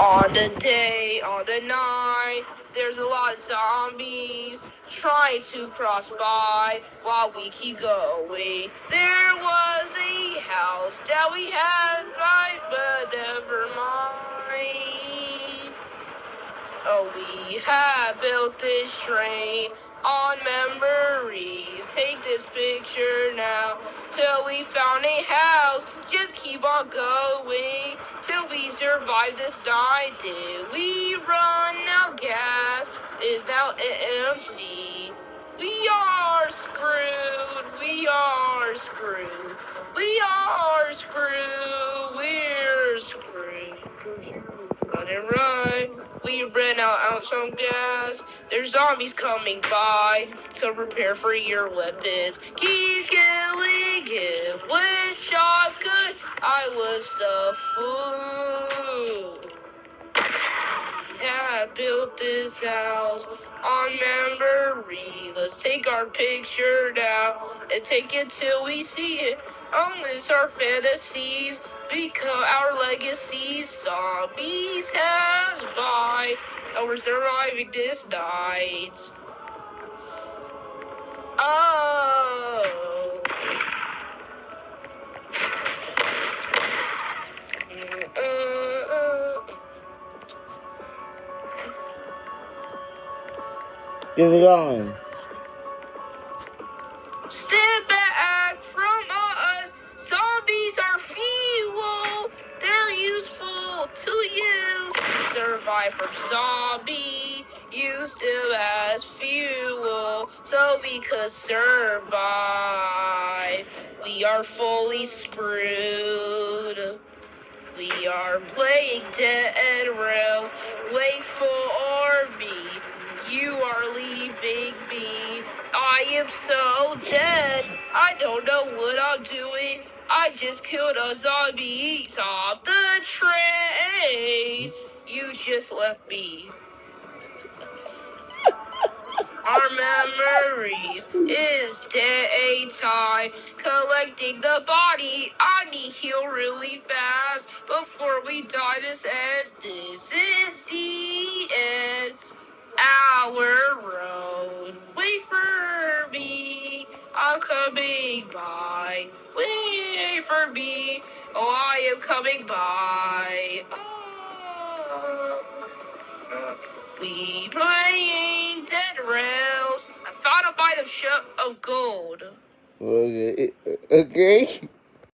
On the day, on the night, there's a lot of zombies trying to cross by while we keep going. There was a house that we had right, but never mind. Oh, we have built this train on memories. Take this picture now till we found a house. Just keep on going till we survive this night. Did we run out? Gas is now empty. We are screwed. We are screwed. We are screwed. We're screwed. Let it run. We ran out some gas. There's zombies coming by, so prepare for your weapons. Keep killing it with shotgun. I was the fool. Yeah, I built this house on memory. Let's take our picture now and take it till we see it. It's our fantasies become our legacies. Zombies has by, and we're surviving this night. Oh. Get it on. Step back from us. Zombies are fuel. They're useful to you. Survive from zombie. Use them as fuel so we could survive. We are fully screwed. We are playing dead rails. Wait for me. You are leaving me. I am so dead. I don't know what I'm doing. I just killed a zombie off the train. You just left me. Our memories is daytime. Collecting the body. I need heal really fast before we die this end. This is the end. Our road. Wait for me. I'm coming by. Wait for me. Oh, I am coming by. Oh. We playing dead rails. I found a bite of gold. Okay. Okay.